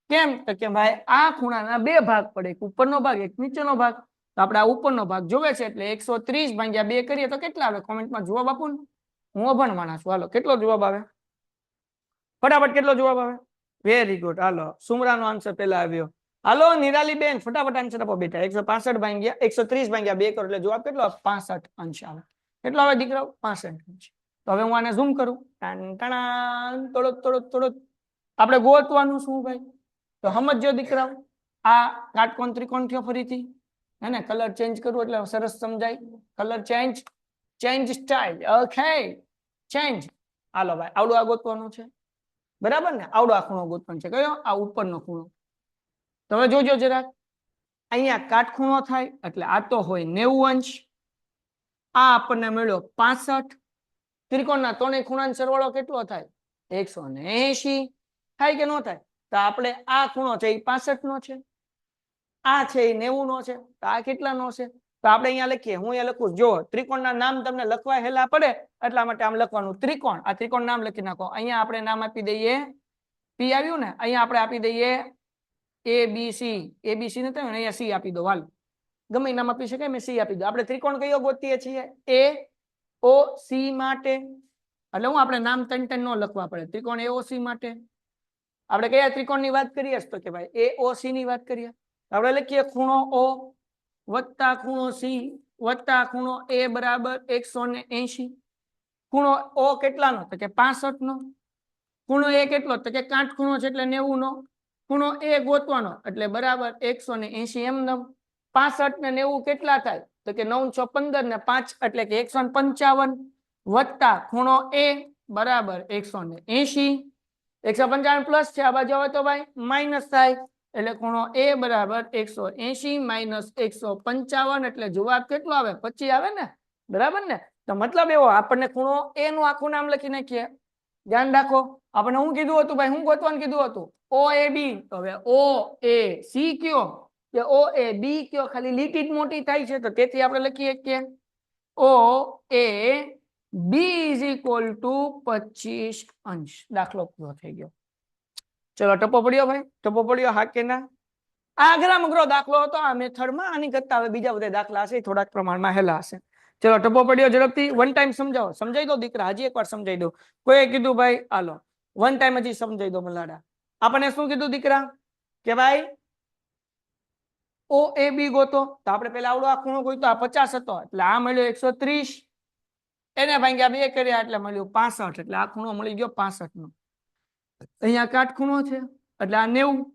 કેમ? તો કે ભાઈ આ ખૂણાના 2 ભાગ પડે, એક ઉપરનો ભાગ એક નીચેનો ભાગ. તો આપણે આ ઉપરનો ભાગ જોવે છે એટલે 130 ભાગ્યા 2 કરીએ તો કેટલા આવે? કોમેન્ટમાં જુઓ બાપુ. હું અભણ માણસ છું. હાલો કેટલો જવાબ આવે ફટાફટ? કેટલો જવાબ આવે? Very good. હાલો સુમરાનો આન્સર પેલા આવ્યો. હાલો નિરાલી બેન ફટાફટ આન્સર આપો બેટા. 165 ભાગ્યા 130 ભાગ્યા 2 કરો એટલે જવાબ કેટલો? 65 અંશ આવે. કેટલો આવે દીકરાઓ? 65 અંશ. તો હવે હું આને ઝૂમ કરું. થોડો આપણે ગોતવાનું શું ભાઈ? તો સમજો દીકરાઓ, આ કાટકોણ ત્રિકોણ થયો ફરીથી. હે ને? કલર ચેન્જ કરવું એટલે સરસ સમજાય. Colour change style. Okay change. હાલો ભાઈ આવડો આ ગોતવાનો છે, બરાબર ને? આવડો આ ખૂણો ગોતવાનો છે. કયો? આ ઉપરનો ખૂણો. તમે જોજો જરાક, અહીંયા કાટખૂણો થાય એટલે આ તો હોય 90 અંશ. આ આપણને મળ્યો 65. ત્રિકોણના ત્રણેય ખૂણાનો સરવાળો કેટલો થાય? 180. થાય કે ન થાય? તો આપણે આ ખૂણો છે એ 65 નો છે, આ છે એ 90 નો છે, તો આ કેટલાનો છે? તો આપણે અહીંયા લખીએ, હું અહીંયા લખું. જો ત્રિકોણના નામ તમને લખવા હેલા પડે એટલા માટે આમ લખવાનું ત્રિકોણ. આ ત્રિકોણ નામ લખી નાખો. અહીંયા આપણે નામ આપી દઈએ પી આવ્યું ને, અહીંયા આપણે આપી દઈએ એબીસી. એબીસી ને તમે અહીંયા સી આપી દો. હાલ ગમે નામ આપી શકાય, મેં સી આપી દો. આપણે ત્રિકોણ કયો ગોતીએ છીએ? એ ઓ સી માટે. એટલે હું આપણે નામ ત્રણ નો લખવા પડે. ત્રિકોણ એ ઓ સી માટે આપણે કયા ત્રિકોણની વાત કરીએ? તો કે ભાઈ એ ઓ સી ની વાત કરીએ. આપણે લખીએ ખૂણો ઓ વત્તા ખૂણો સી વત્તા ખૂણો એ બરાબર 180. ખૂણો ઓ કેટલાનો? તો કે 65 નો. ખૂણો એ કેટલો? તો કે કાટખૂણો છે એટલે 90 નો. ખૂણો એ ગોતવાનો એટલે બરાબર 180 એમ નમ. 65 ને 90 કેટલા થાય? તો કે 915 ને 5 એટલે કે 155 વત્તા ખૂણો એ બરાબર 180. 155 પ્લસ છે, આ બાજુ આવે તો ભાઈ માઇનસ થાય. એટલે ખૂણો એ બરાબર 180 માઇનસ 155 એટલે જવાબ કેટલો આવે 25 આવે ને બરાબર ને તો મતલબ એવો આપણને ખૂણો એ નું આખું નામ લખી નાખીએ ધ્યાન રાખો આપણે શું કીધું હતું ભાઈ હું ગોતવાનું કીધું હતું OAB હવે OAC કયો કે OAB કયો ખાલી લીટી જ મોટી થાય છે તો તેથી આપણે લખીએ કે OAB is equal to 25 અંશ દાખલો પૂરો થઈ ગયો ચલો ટપો પડ્યો ભાઈ ટપો પડ્યો હા કે ના આ અઘરા મગરો દાખલો હતો આ મેથડમાં આની કરતા હવે બીજા બધા દાખલા હશે થોડાક પ્રમાણમાં હેલા હશે ચલો ટપો પડ્યો ઝડપથી વન ટાઈમ સમજાવો સમજાઈ દો દીકરા હજી એકવાર સમજાઈ દો કોઈએ કીધું ભાઈ હાલો વન ટાઈમ હજી સમજાઈ દો મલાડા આપણને શું કીધું દીકરા કે ભાઈ OAB ગોતો તો આપણે પેલા આવડો આ ખૂણો ગોતો આ 50 હતો એટલે આ મળ્યો 130 એને ભાગ્યા 2 કર્યા એટલે મળ્યું 65 એટલે આ ખૂણો મળી ગયો 65 નો અહીંયા કાટખૂણો છે એટલે આ 90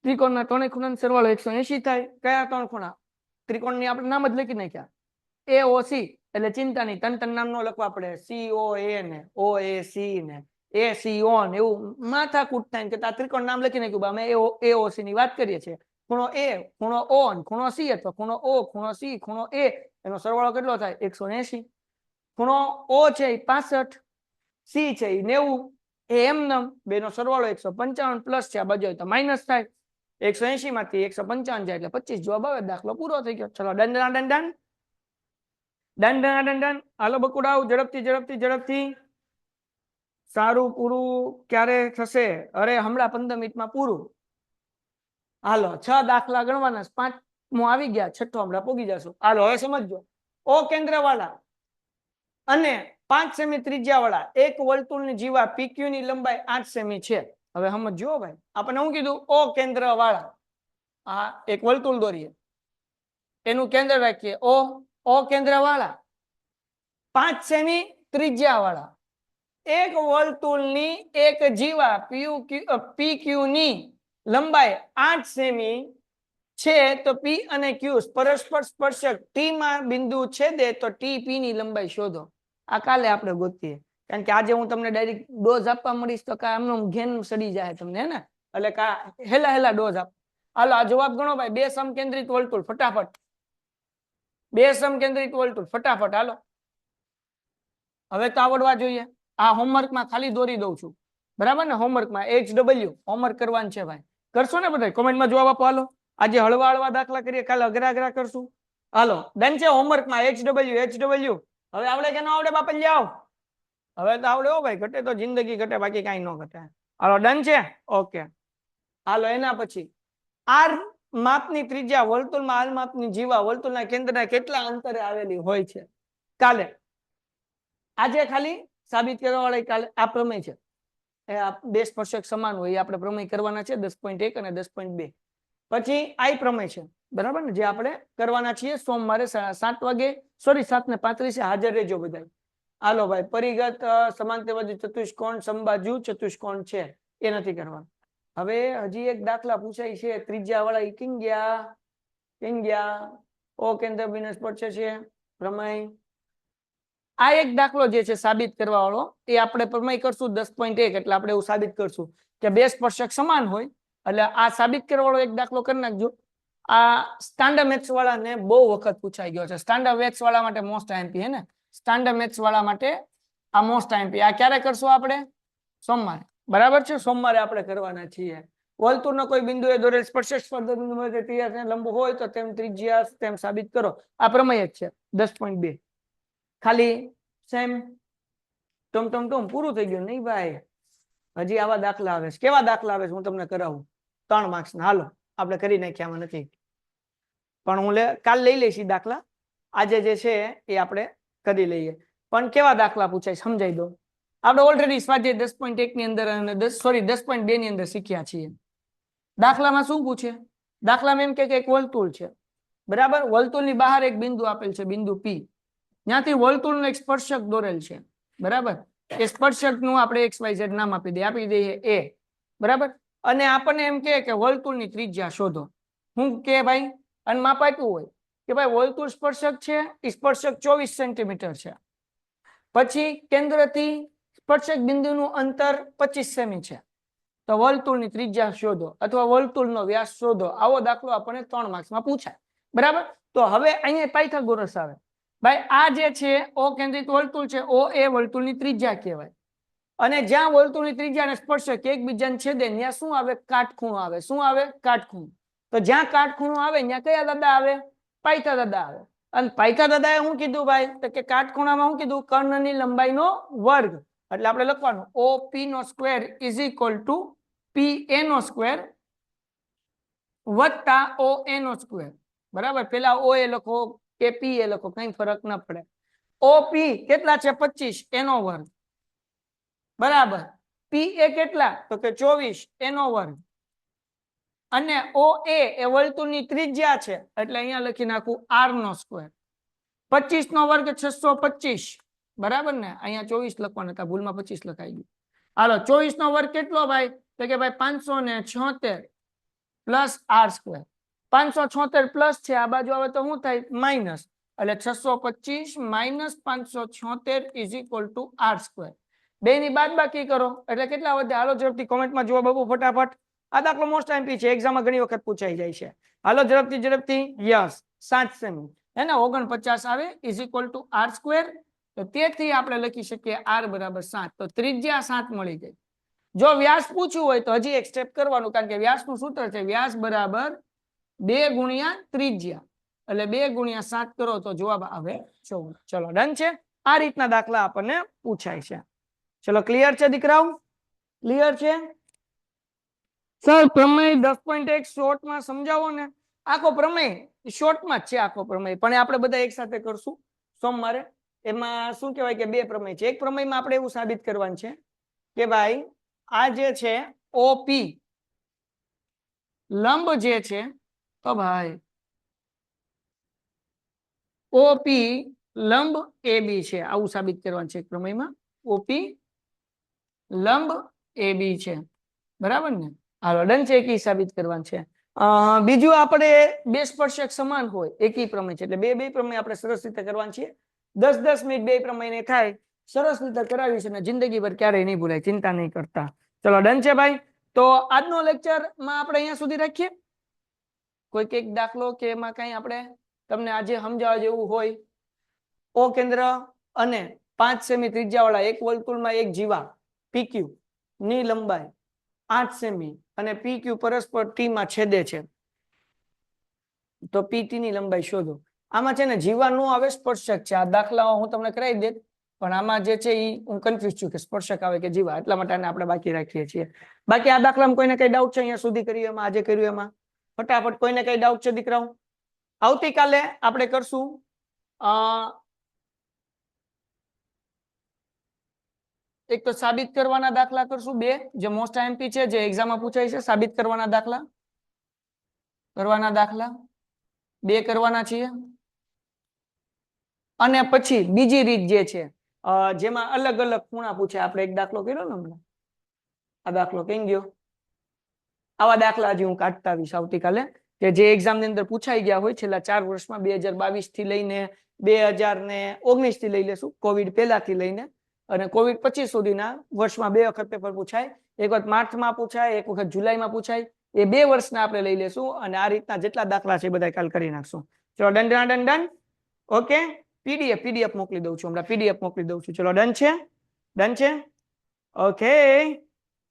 ત્રિકોણના ત્રણેય ખૂણાનો સરવાળો 180 થાય કયા ત્રણ ખૂણા ત્રિકોણની આપણે નામ જ લખી નાખ્યા AOC એટલે ચિંતા નહીં તન નામ નો લખવા પડે COA ને OAC ને ACO ને એવું માથાકૂટ થાય કે આ ત્રિકોણ નામ લખી નાખ્યું અમે AOC ની વાત કરીએ છીએ ખૂણો A ખૂણો O ખૂણો C અથવા ખૂણો O ખૂણો C ખૂણો A એનો સરવાળો કેટલો થાય 180 ખૂણો O છે એ 65 C છે એ 90 એમ બેનો સરવાળો 155 પ્લસ છે આ બાજુ તો માઇનસ થાય 180 માંથી 155 જાય એટલે 25 જવાબ આવે દાખલો પૂરો થઈ ગયો ચલો done done done done done done done done હાલો બકુડાવ ઝડપથી ઝડપથી ઝડપથી સારું પૂરું ક્યારે થશે અરે હમણાં 15 મિનિટમાં પૂરું હાલો 6 દાખલા ગણવાના 5મો આવી ગયા 6થો હમણાં પોગી જશું હાલો હવે સમજો O કેન્દ્ર વાળા અને 5 સેમી ત્રિજ્યા વાળા એક વર્તુળની જીવા PQ ની લંબાઈ 8 સેમી છે હવે સમજો ભાઈ આપણે શું કીધું O કેન્દ્ર વાળા આ એક વર્તુળ દોરીએ એનું કેન્દ્ર રાખીએ O કેન્દ્ર વાળા 5 સેમી ત્રિજ્યા વાળા એક વર્તુળની એક જીવા PQ ની લંબાઈ 8 સેમી છે તો P અને Q પરસ્પર સ્પર્શક T માં બિંદુ છેદે તો TP ની લંબાઈ શોધો આ કાલે આપણે ગોતીએ કારણ કે આજે હું તમને ડાયરેક્ટ ડોઝ આપવા મળીશ તો કા આમનો ઘેન સડી જાય તમને હે ને એટલે કા હેલા હેલા ડોઝ આપ હાલો આ જવાબ ગણો ભાઈ બે સમકેન્દ્રિત વર્તુળ ફટાફટ બે સમકેન્દ્રિત વર્તુળ ફટાફટ હાલો હવે તો આવડવા જોઈએ આ હોમવર્કમાં ખાલી દોરી દઉં છું બરાબર ને હોમવર્કમાં HW હોમવર્ક કરવાનું છે ભાઈ કરશો ને બધા કોમેન્ટમાં જવાબ આપો હાલો આજે હળવા હળવા દાખલા કરીએ કાલે અઘરા અઘરા કરશું હાલો ડન છે હોમવર્કમાં HW હવે આવડે કે ન આવડે બાપા જાઓ હવે તો આવડે હો ભાઈ ઘટે તો જિંદગી ઘટે બાકી કાંઈ ન ઘટે હાલો ડન છે ઓકે હાલો એના પછી R માપની ત્રિજ્યા વર્તુળમાં R માપની જીવા વર્તુળના કેન્દ્રના કેટલા અંતરે આવેલી હોય છે કાલે આજે ખાલી સાબિત કરવા વાળા કાલે આ પ્રમેય છે બે સ્પર્શક સમાન હોય આપણે પ્રમેય કરવાના છે 10.1 અને 10.2 પછી આ પ્રમેય છે બરાબર ને જે આપણે કરવાના છીએ સોમવારે 7 વાગે સોરી 7:35 હાજર રહેજો બધા હાલો ભાઈ પરિગત સમાંતરબાજુ ચતુષ્કોણ સમબાજુ ચતુષ્કોણ છે એ નથી કરવાનું હવે હજી એક દાખલા પૂછાય છે ત્રિજ્યા વાળા કિંગ ગયા O કેન્દ્ર બિન સ્પર્શે છે પ્રમેય આ એક દાખલો જે છે સાબિત કરવા વાળો એ આપણે પ્રમેય કરશું 10.1 એટલે આપણે એવું સાબિત કરશું કે બે સ્પર્શક સમાન હોય એટલે આ સાબિત કરવા વાળો એક દાખલો કરી નાખજો આ સ્ટાન્ડર્ડ મેથ્સ વાળાને બહુ વખત પૂછાઈ ગયો છે સ્ટાન્ડર્ડ મેથ્સ વાળા માટે મોસ્ટ આઈએમપી હે ને સ્ટાન્ડર્ડ મેથ્સ વાળા માટે આ મોસ્ટ આઈએમપી આ ક્યારે કરશું આપણે સોમવારે બરાબર છે સોમવારે આપણે કરવાના છીએ વર્તુળનો કોઈ બિંદુએ દોરેલ સ્પર્શક સ્પર્ધા લંબ હોય તો તેમ ત્રિજ્યા તેમ સાબિત કરો આ પ્રમેય જ છે 10.2 ખાલી સેમ ટમ પૂરું થઈ ગયું નહીં ભાઈ હજી આવા દાખલા આવે છે કેવા દાખલા આવે છે હું તમને કરાવું 3 માર્ક્સ ના હાલો આપણે કરી નાખ્યામાં નથી પણ હું કાલ લઈ લઈશ દાખલા આજે જે છે એ આપણે કરી લઈએ પણ કેવા દાખલા પૂછાય સમજાઈ દો આપણે ઓલરેડી સ્વાધ્યાય 10.1 ની અંદર અને 10.2 ની અંદર શીખ્યા છીએ દાખલામાં શું પૂછે દાખલામાં એમ કે એક વર્તુળ છે બરાબર વર્તુળની બહાર એક બિંદુ આપેલ છે બિંદુ P ત્યાંથી વર્તુળનો એક સ્પર્શક દોરેલ છે બરાબર એ સ્પર્શક નું આપણે XYZ નામ આપી દઈએ A બરાબર અને આપણને એમ કે વર્તુળની ત્રિજ્યા શોધો હું કે ભાઈ અને માપ આપ્યું હોય કે ભાઈ વર્તુળ સ્પર્શક છે એ સ્પર્શક 24 સેન્ટીમીટર છે પછી કેન્દ્રથી સ્પર્શક બિંદુનું અંતર 25 સેમી છે તો વર્તુળની ત્રિજ્યા શોધો અથવા વર્તુળનો વ્યાસ શોધો. આવો દાખલો આપણને 3 માર્ક્સમાં પૂછાય. બરાબર. તો હવે અહીંયા પાયથાગોરસ આવે. ભાઈ આ જે છે અકેન્દ્રિત વર્તુળ છે, ઓ એ વર્તુળની ત્રિજ્યા કહેવાય. અને જ્યાં વર્તુળની ત્રિજ્યાને સ્પર્શક એકબીજાને છેદે ત્યાં શું આવે? કાટખૂણો આવે. શું આવે? કાટખૂણો. તો જ્યાં કાટખૂણો આવે ત્યાં કયા દાદા આવે? પાયથા દાદા આવે. અને પાયથા દાદાએ શું કીધું ભાઈ? તો કે કાટખૂણામાં શું કીધું? કર્ણની લંબાઈનો વર્ગ. એટલે આપણે લખવાનું OP નો square is equal to PA નો સ્ક્વેર વત્તા OA નો સ્ક્વેર. બરાબર. પેલા OA લખો કે PA લખો, કઈ ફરક ના પડે. OP કેટલા છે? 25 એનો વર્ગ. બરાબર. PA કેટલા? તો કે 24 એનો વર્ગ. અને OA એ વર્તુળની ત્રિજ્યા છે એટલે અહીંયા લખી નાખું R નો સ્ક્વેર. 25 નો વર્ગ 625. બરાબર ને? અહીંયા 24 લખવાના હતા, ભૂલમાં 25 લખાઈ ગયું. હાલો, 24 નો વર્ગ કેટલો ભાઈ? તો કે ભાઈ 576 પ્લસ R સ્ક્વેર. 576 પ્લસ છે, આ બાજુ આવે તો શું થાય? માઇનસ. એટલે 625 minus 576 is equal two R square. બે ની બાદબાકી કરો એટલે કેટલા વધે? હાલો ઝડપથી કોમેન્ટમાં જુઓ બાબુ ફટાફટ. આ દાખલો મોસ્ટ એમપી છે, એક્ઝામમાં ઘણી વખત પૂછાઈ જાય છે. હાલો ઝડપથી. યસ, 7 સેમી હે ને 49 આવે is equal two R square. તો તેથી આપણે લખી શકીએ R બરાબર 7. તો ત્રિજ્યા 7 મળી ગઈ. જો વ્યાસ પૂછવું હોય તો હજી એક સ્ટેપ કરવાનું, કારણ કે વ્યાસનું સૂત્ર છે વ્યાસ બરાબર 2 ગુણ્યા ત્રિજ્યા. એટલે 2 ગુણ્યા 7 કરો તો જવાબ આવે 14. ચલો ડન છે. આ રીતના દાખલા આપણને પૂછાય છે. ચલો ક્લિયર છે દીકરાઓ? ક્લિયર છે? સર પ્રમેય 10.1 શોર્ટમાં સમજાવો ને. આખો પ્રમેય શોર્ટમાં જ છે, આખો પ્રમેય, પણ આપણે બધા એક સાથે કરશું સોમવારે. એમાં શું કહેવાય કે 2 પ્રમેય છે. એક પ્રમેયમાં આપણે એવું સાબિત કરવાનું છે કે ભાઈ આ જે છે OP લંબ જે છે, તો ભાઈ OP લંબ AB છે, આવું સાબિત કરવાનું છે એક પ્રમેયમાં. OP લંબ AB છે. બરાબર ને? હાલો ડન છે. એકી સાબિત કરવાનું છે. બીજું આપણે 2 સ્પર્શક સમાન હોય, એકી પ્રમેય છે. એટલે બે પ્રમેય આપણે સરસ રીતે કરવાનું છે. 10-10 મિનિટ 2 પ્રમેયને થાય, સરસ રીતે કરાવી છે અને જિંદગીભર ક્યારેય નહીં ભૂલાય, ચિંતા નહીં કરતા. ચલો ડન છે ભાઈ. તો આજનો લેક્ચરમાં આપણે અહીંયા સુધી રાખીએ. કોઈક એક દાખલો કે એમાં કઈ આપણે તમને આજે સમજાવવા જેવું હોય. ઓ કેન્દ્ર અને 5 સેમી ત્રિજ્યાવાળા એક વર્તુળમાં એક જીવા PQ ની લંબાઈ 8 સેમી અને PQ પરસ્પર T માં છેદે છે, તો PT ની લંબાઈ શોધો. આમાં છે ને જીવા નો આવે, સ્પર્શક છે. આ દાખલામાં હું તમને કરાવી દે, પણ આમાં જે છે એ હું કન્ફ્યુઝ છું કે સ્પર્શક આવે કે જીવા, એટલા માટે આપણે બાકી રાખીએ છીએ. બાકી આ દાખલામાં કોઈને કઈ ડાઉટ છે? અહીંયા સુધી કર્યું એમાં, આજે કર્યું એમાં ફટાફટ કોઈને કઈ ડાઉટ છે દીકરાઓ? આવતીકાલે આપણે કરશું એક તો સાબિત કરવાના દાખલા કરશું, 2 જે મોસ્ટ એમપી છે, જે એક્ઝામમાં પૂછાય છે. સાબિત કરવાના દાખલા 2 કરવાના છીએ. અને પછી બીજી રીત જે છે જેમાં અલગ અલગ ખૂણા પૂછે. આપણે એક દાખલો કર્યો ને હમણાં, આ દાખલો કઈ ગયો? આવા દાખલા હજી હું કાઢતા આવીશ આવતીકાલે, કે જે એક્ઝામ ની અંદર પૂછાઈ ગયા હોય છેલ્લા 4 વર્ષમાં, 2022 થી લઈને 2019 થી લઈ લેશું, કોવિડ પહેલાથી લઈને અને કોવિડ પછી સુધીના વર્ષમાં 2 વખત પેપર પૂછાય. એક વખત માર્ચમાં પૂછાય, એક વખત જુલાઈમાં પૂછાય. એ 2 વર્ષના આપણે લઈ લેશું અને આ રીતના જેટલા દાખલા છે એ બધા કાલ કરી નાખશું. ચલો ડન. ઓકે, પીડીએફ મોકલી દઉં છું હમણાં, પીડીએફ મોકલી દઉં છું. ચલો ડન છે. ઓકે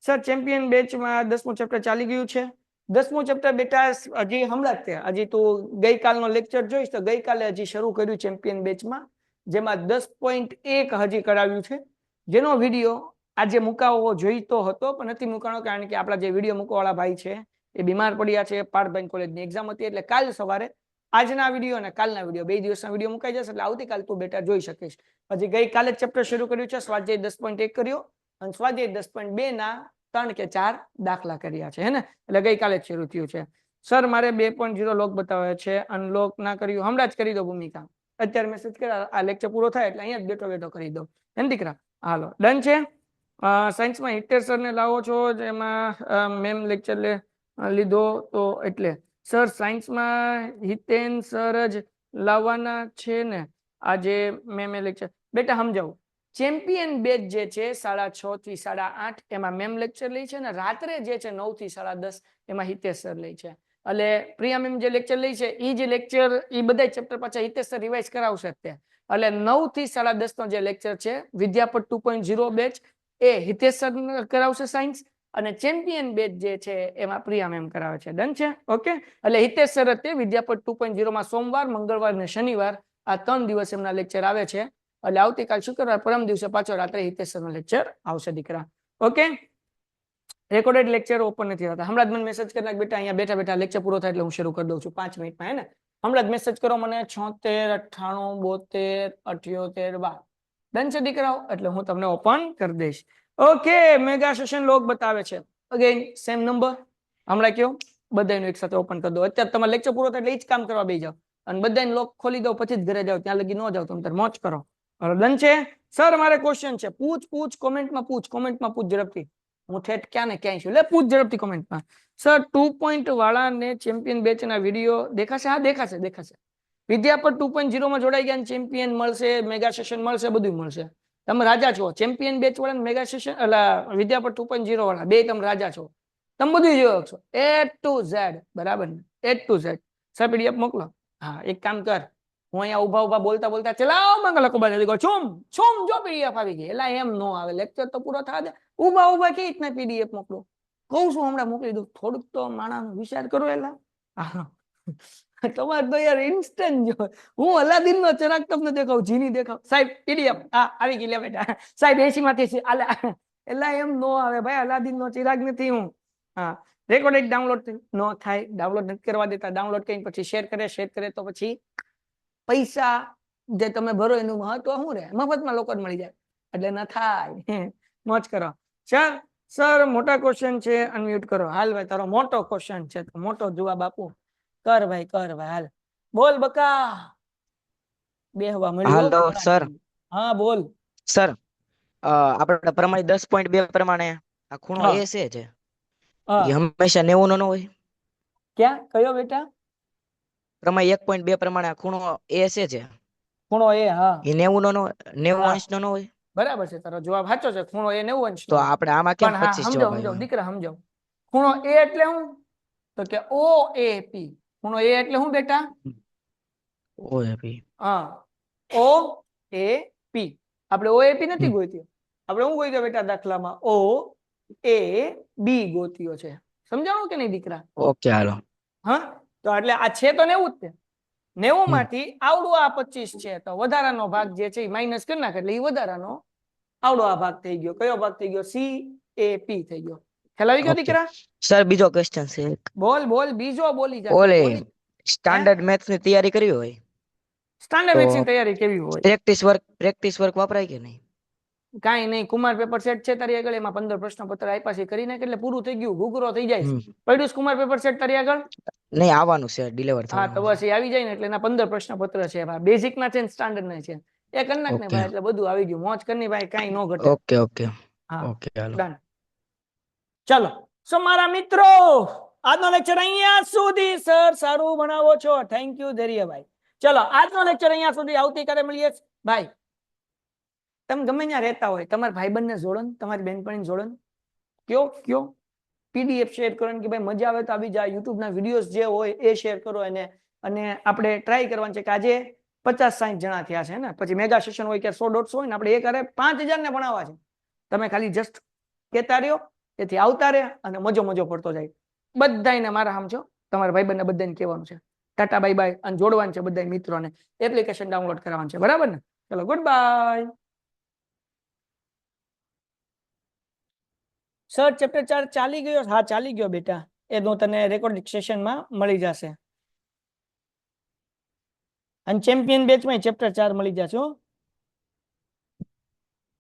સર, ચેમ્પિયન બેચમાં 10મું ચેપ્ટર ચાલી ગયું છે. 10મું ચેપ્ટર બેટા હજી હમણાં જ હજી તું ગઈકાલનો લેક્ચર જોઈશ તો ગઈકાલે હજી શરૂ કર્યું ચેમ્પિયન બેચમાં, જેમાં 10.1 હજી કરાવ્યું છે, જેનો વિડીયો આજે મુકાવવો જોઈતો હતો પણ નથી મુકાણો, કારણ કે આપણા જે વિડીયો મૂકવાવાળા ભાઈ છે એ બીમાર પડ્યા છે. પાર્થભાઈ કોલેજની એક્ઝામ હતી, એટલે કાલ સવારે આજના વિડીયો અને કાલના વિડીયો 2 દિવસના વિડીયો મુકાઈ જશે. એટલે આવતીકાલ તું બેટા જોઈ શકીશ. હજી ગઈકાલે ચેપ્ટર શરૂ કર્યું છે, સ્વાધ્યાય 10.1 કર્યો અને સ્વાધ્યાય 10.2 ના 3 કે 4 દાખલા કર્યા છે, હે ને? એટલે ગઈકાલે જ શરૂ થયું છે. સર મારે 2.0 લોક બતાવે છે, અનલોક ના કર્યું, હમણાં જ કરી દો ભૂમિકા. અત્યારે મેસેજ કર્યા, આ લેક્ચર પૂરો થાય એટલે અહીંયા જ બેઠો કરી દો, એમ દીકરા? હાલો ડન છે. સાયન્સમાં હિટેર સર ને લાવો છો, જેમાં મેમ લેક્ચર લીધો તો એટલે સર સાયન્સમાં હિતેન સર જ લાવવાના છે ને આજે મેમે લેક્ચર? બેટા સમજાવું, ચેમ્પિયન બેચ જે છે 6:30 થી 8:30 એમાં મેમ લેક્ચર લે છે અને રાત્રે જે છે 9 થી 10:30 એમાં હિતેશ સર લે છે. એટલે પ્રિયા મેમ જે લેક્ચર લે છે એ જે લેક્ચર એ બધા ચેપ્ટર પાછા હિતેશ સર રિવાઇઝ કરાવશે અત્યારે. એટલે 9 થી 10:30 નો જે લેક્ચર છે વિદ્યાપત 2.0 બેચ એ હિતેશ સર કરાવશે સાયન્સ, અને ચેમ્પિયન બેચ જે છે એમાં પ્રિયા મેમ કરાવે છે. ડન છે? ઓકે. એટલે હિતેશ સર તે વિદ્યાપત 2.0 માં સોમવાર, મંગળવાર અને શનિવાર આ 3 દિવસ એમના લેક્ચર આવે છે. એટલે આવતીકાલ શુક્રવાર પરમ દિવસે પાછો રાત્રે હિતેશ સરનો લેક્ચર આવશે દીકરા. ઓકે. રેકોર્ડેડ લેક્ચર ઓપન નથી થતા. હમણાં જ મને મેસેજ કરી નાખ બેટા, અહીંયા બેઠા બેઠા લેક્ચર પૂરો થાય એટલે હું શરૂ કરી દઉં છું 5 મિનિટમાં, હે ને? હમણાં જ મેસેજ કરો મને 76 98 72 78 12. ડન છે દીકરાઓ? એટલે હું તમને ઓપન કરી દઈશ. ઓકે. મેગા સેશન લોગ બતાવે છે. Again same number. હમણાં કયો બધાનું એક સાથે ઓપન કરી દો. અત્યારે તમારે લેક્ચર પૂરો થાય એટલે એ જ કામ કરવા બેસી જાઓ અને બધાને લોક ખોલી દો પછી જ ઘરે જાઓ. ત્યાં લગી ન જાઓ તમે તાર મોજ કરો. ડન છે? સર મારે ક્વેશ્ચન છે. પૂછ કોમેન્ટમાં પૂછ ઝડપથી. હું ઠેઠ ક્યાં ને ક્યાંય છું. લે પૂછ ઝડપથી કોમેન્ટમાં. સર 2 પોઈન્ટ વાળાને ચેમ્પિયન બેચના વિડીયો દેખાશે? હા દેખાશે. વિદ્યાપત 2.0 માં જોડાઈ ગયા, ચેમ્પિયન મળશે, મેગા સેશન મળશે, બધું મળશે. તમે રાજા છો. ચેમ્પિયન બેચ વાળા, મેગા સેશન એટલે વિદ્યાપત 2.0 વાળા બે તમે રાજા છો. તમે બધું જોયો છો A to Z. બરાબર ને? A to Z. Sir PDF મોકલો. હા એક કામ કર, હું અહીંયા ઉભા બોલતા ચલાવ મંગલ કુબાર દીકો છુમ જો પીડીએફ આવી ગઈ. એટલે એમ નો આવે, લેક્ચર તો પૂરો થવા દે. ઉભા કે રીતના પીડીએફ મોકલો? કહું છું હમણાં મોકલી દઉં. થોડુંક તો માણસ વિચાર કરો. એલા તમારે તો યાર ઇન્સ્ટન્ટ જો. હું અલાદીન નો ચરાગ તમને દેખાવ, જીની દેખાવ. સાહેબ પીડીએફ આવી ગઈ લે બેટા. સાહેબ 80 માંથી એટલે એમ નો આવે ભાઈ. અલાદીન નો ચિરાગ નથી હું. હા રેકોર્ડેડ ડાઉનલોડ નો થાય. ડાઉનલોડ નથી કરવા દેતા. ડાઉનલોડ કરીને પછી શેર કરે તો પછી પૈસા જે તમે ભરો એનું મહત્વ શું રહે? મફતમાં લોકો મળી જાય એટલે ન થાય. મોજ કરો. ચાલ સર મોટા ક્વેશ્ચન છે, અનમ્યુટ કરો. હાલ ભાઈ તારો મોટો ક્વેશ્ચન છે તો મોટો જવાબ આપો. કર ભાઈ હાલ બોલ બકા. બેહવા મળ્યો. Hello sir. હા બોલ સર આપણે પ્રમાણે 10.2 પ્રમાણે આ ખૂણો હા. એ છે હા એ હંમેશા 90 નો હોય. ક્યાં કયો બેટા? પ્રમાણે 1.2 પ્રમાણે આ ખૂણો એ છે ખૂણો એ. હા એ 90 નો 90 હા અંશ નો હોય. બરાબર છે. તારો જવાબ સાચો છે. ખૂણો એ 90 અંશ તો નો. આપણે આમાં કેમ પણ હા 25 જવાબ સમજાવ આવ્યો? દીકરા સમજાવ. ખૂણો એ એટલે શું? તો કે OAP. ખૂણો એ એટલે શું બેટા? ઓય ભાઈ. હા OAP. આપણે OAP નથી ગોત્યો. આપણે શું ગોત્યો બેટા દાખલામાં? OAB ગોત્યો છે. સમજાણું કે નહીં દીકરા? ઓકે હાલો. હા તો એટલે આ છે તો 90 જ તે. 90 માંથી આવડું આ 25 છે તો વધારાનો ભાગ જે છે એ માઇનસ કરી નાખે એટલે એ વધારાનો આવડો આ ભાગ થઈ ગયો. કયો ભાગ થઈ ગયો? CAP થઈ ગયો. ખ્યાલ આવી ગયો દીકરા? સર બીજો ક્વેશ્ચન છે. બોલ બીજો બોલી જા. ઓલે સ્ટાન્ડર્ડ મેથ્સ ની તૈયારી કરવી હોય સ્ટાન્ડર્ડ તો મેથ્સ ની તૈયારી કેવી હોય? પ્રેક્ટિસ વર્ક વપરાય કે નહીં? કાંઈ નહીં. કુમાર પેપર સેટ છે તારી આગળ, એમાં 15 પ્રશ્નપત્ર આપ્યા છે, કરી નાખ એટલે પૂરું થઈ ગયું. ગુગરો થઈ જાય. પડ્યું છે કુમાર પેપર સેટ તારી આગળ? નહીં આવવાનું છે, ડિલિવર હા તો થવાનું. બસ એ આવી જાય ને એટલે એના 15 પ્રશ્નપત્ર છે. બેઝિક ના છે ને સ્ટાન્ડર્ડ ના છે. એ કરી નાખ ને ભાઈ એટલે બધું આવી ગયું. મોજ કરની ભાઈ, કાંઈ નો ઘટે. ઓકે હા હાલો. ડન. ચાલો સો મારા મિત્રો આજનો લેક્ચર અહીંયા સુધી. સર સારું ભણાવો છો. થેન્ક યુ ધૈર્યભાઈ. ચલો આજનો લેક્ચર અહીંયા સુધી. આવતીકાલે મળીએ ભાઈ. તમે ગમે ત્યાં રહેતા હોય, તમારા ભાઈબંધને જોડો ને, તમારી બેનપણીને જોડો ને, કયો પીડીએફ શેર કરો કે ભાઈ મજા આવે તો આવી જાય. યુટ્યુબના વિડીયોઝ જે હોય એ શેર કરો એને. અને આપણે ટ્રાય કરવાનું છે કે આજે 50-60 જણા થયા છે ને, પછી મેગા સેશન હોય કે 100-150 હોય ને, આપણે એક હારે 5000 ને ભણાવવા છે. તમે ખાલી જસ્ટ કહેતા રહ્યો, તેથી આવતા રહે અને મજો પડતો જાય. બધાને મારા સમજો, તમારા ભાઈબંધને બધાને કહેવાનું છે ટાટા બાય બાય અને જોડવાનું છે બધા મિત્રોને. એપ્લિકેશન ડાઉનલોડ કરવાનું છે. બરાબર ને? ચલો ગુડ બાય. સર ચેપ્ટર 4 ચાલી ગયો? હા ચાલી ગયો બેટા. એ તો તને રેકોર્ડિંગ સેશનમાં મળી જશે અને ચેમ્પિયન બેચમાં ચેપ્ટર 4 મળી જશે.